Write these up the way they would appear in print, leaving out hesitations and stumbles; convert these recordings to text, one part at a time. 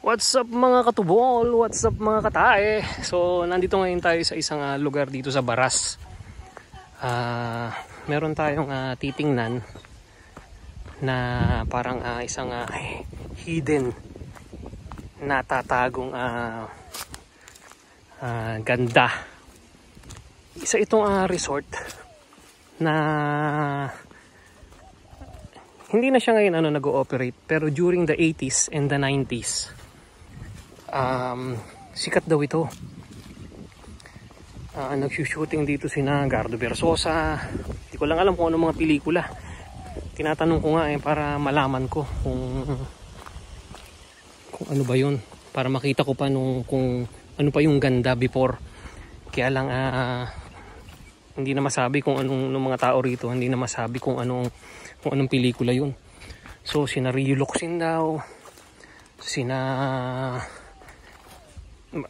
What's up mga katubol? What's up mga katae? So nandito ngayon tayo sa isang lugar dito sa Baras. Meron tayong titingnan na parang isang hidden na tatagong ganda. Isa itong resort na hindi na siya ngayon nag-ooperate, pero during the 80s and the 90s sikat daw ito. Nagsushooting dito sina Gardo Versosa. Hindi ko lang alam kung ano mga pelikula. Tinatanong ko nga para malaman ko kung ano ba yun, para makita ko pa kung ano pa yung ganda before. Kaya lang hindi na masabi kung anong mga tao rito, hindi na masabi kung anong pelikula yun. So sina Rio Locsin daw,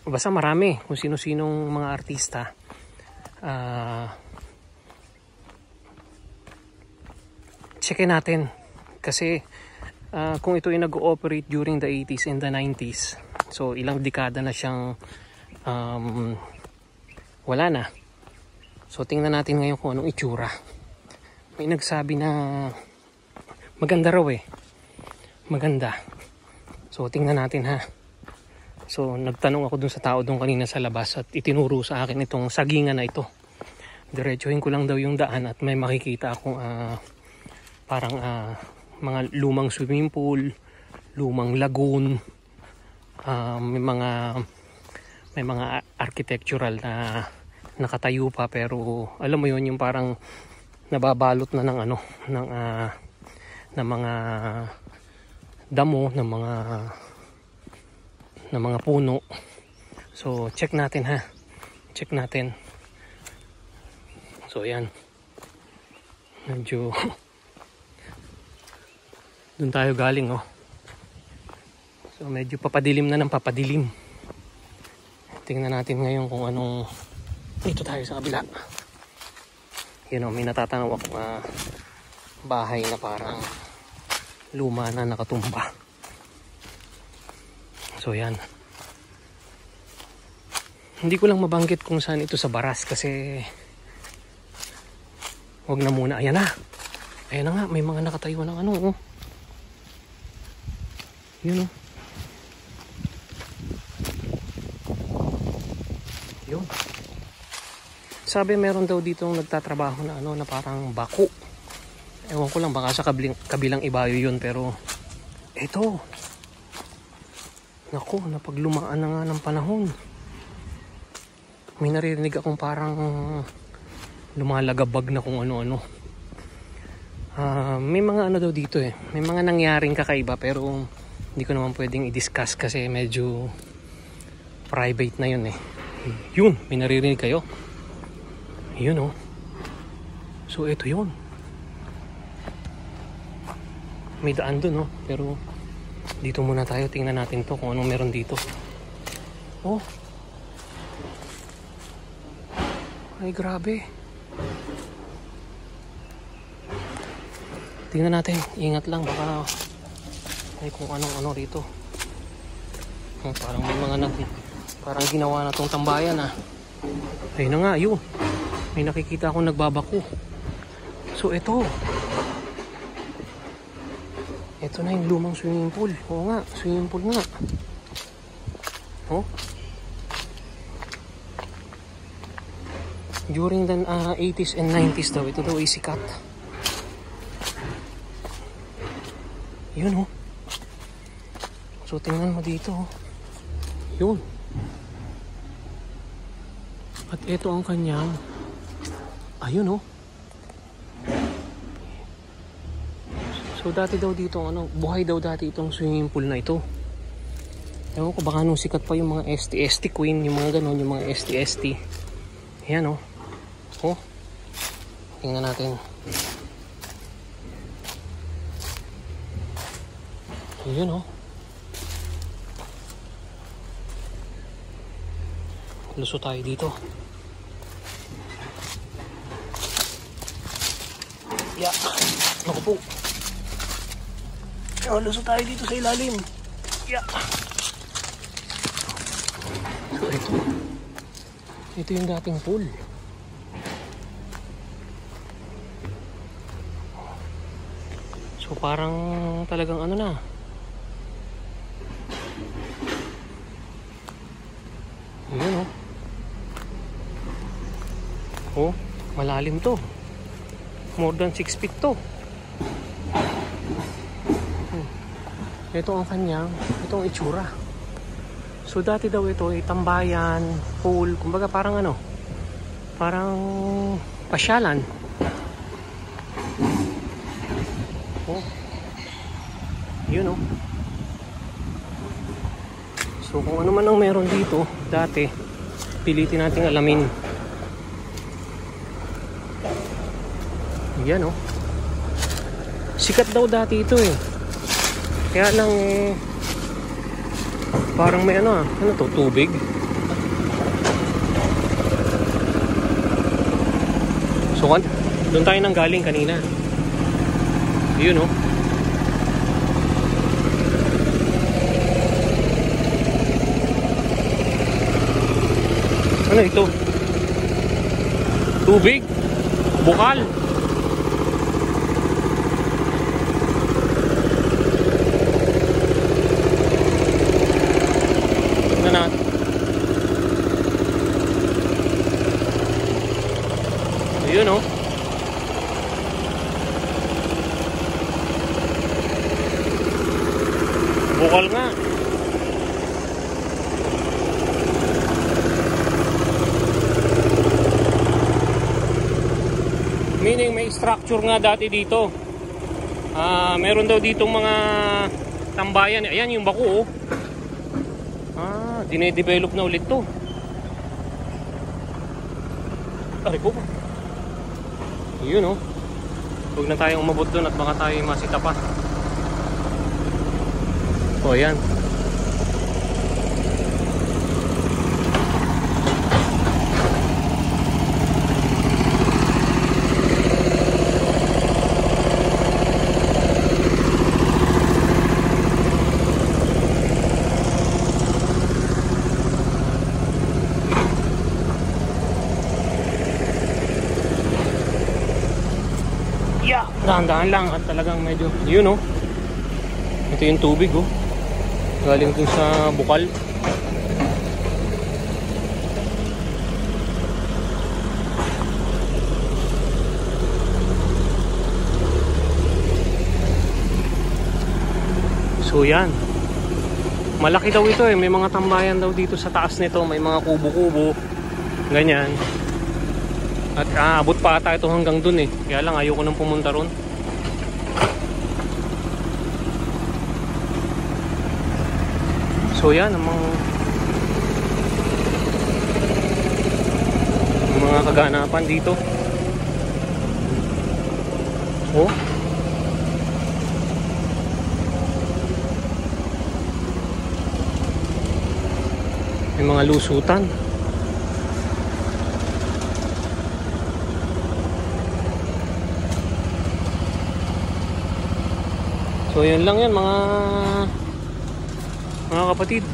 basta marami kung sino-sinong mga artista. Checkin natin kasi kung ito ay nag-ooperate during the 80s and the 90s, so ilang dekada na siyang wala na. So tingnan natin ngayon kung anong itsura. May nagsabi na maganda raw maganda. So tingnan natin ha. So nagtanong ako dun sa tao dun kanina sa labas at itinuro sa akin itong sagingan na ito. Diretsuhin ko lang daw yung daan at may makikita akong parang mga lumang swimming pool, lumang lagoon, may mga architectural na nakatayo pa, pero alam mo yun, yung parang nababalot na ng mga damo, ng mga puno. So check natin ha. Check natin. So yan. Medyo doon tayo galing So medyo papadilim na ng papadilim. Tingnan natin ngayon kung anong dito tayo sa kabila. May natatanaw akong bahay na parang luma na nakatumba. So yan. Hindi ko lang mabanggit kung saan ito sa Baras kasi wag na muna. Ayan na. Ayan na nga. May mga nakatayo ng Yun Yun. Sabi meron daw ditong nagtatrabaho na na parang bako. Ewan ko lang, baka sa kabilang ibayo yun, pero ito. Naku, napaglumaan na nga ng panahon. May naririnig akong parang lumalagabag na kung ano-ano. May mga daw dito may mga nangyaring kakaiba, pero hindi ko naman pwedeng i-discuss kasi medyo private na yun Yun, may naririnig kayo? Yun So ito yun. May daan dun pero dito muna tayo, tingnan natin to kung anong meron dito. Ay grabe. Tingnan natin, ingat lang, baka ay kung anong rito. Parang may mga parang ginawa na tong tambayan Ayun na nga, yun. May nakikita akong nagbabako. So ito na yung lumang swimming pool. Oo nga, swimming pool nga. During the 80s and 90s daw, ito daw ay sikat. Yun So tingnan mo dito Yun. At ito ang kanyang ayun So dati daw dito buhay daw dati itong swimming pool na ito. Ewan ko, baka nung sikat pa yung mga ST Queen, yung mga ganon, yung mga ST. Ayan tingnan natin. Yun Luso tayo dito. Naku po. Luso tayo dito sa ilalim. Ito yung dating pool. So parang talagang ano na. Ayan oh. Oh, malalim to. More than 6 feet to. Ito ang kanyang, ito ang itsura. So dati daw ito ay tambayan, pool, kumbaga parang ano, parang pasyalan. Oh. Yun oh. So kung ano man ang meron dito dati, pilitin nating alamin. Yan oh. Sikat daw dati ito eh. Kaya lang eh, parang may ano to, tubig. So doon tayo nang galing kanina. Yun oh. Ano ito? Tubig? Bukal? Na. Ayun oh. Bukal nga. Meaning may structure nga dati dito. Meron daw ditong mga tambayan. Ayan yung bako oh. Dine-develop na ulit to. Aray ko. Yun oh. Huwag na tayong umabot doon at baka tayo masita pa. O ayan. Dahan-dahan lang at talagang medyo yun oh. Ito yung tubig oh. Galing dun sa bukal. So yan. Malaki daw ito eh. May mga tambayan daw dito sa taas nito. May mga kubo-kubo. Ganyan. At abot pa ata ito hanggang dun eh. Kaya lang ayoko nang pumunta ron. So yan ang mga kaganapan dito. Oh. May mga lusutan. So yun lang yan mga kapatid.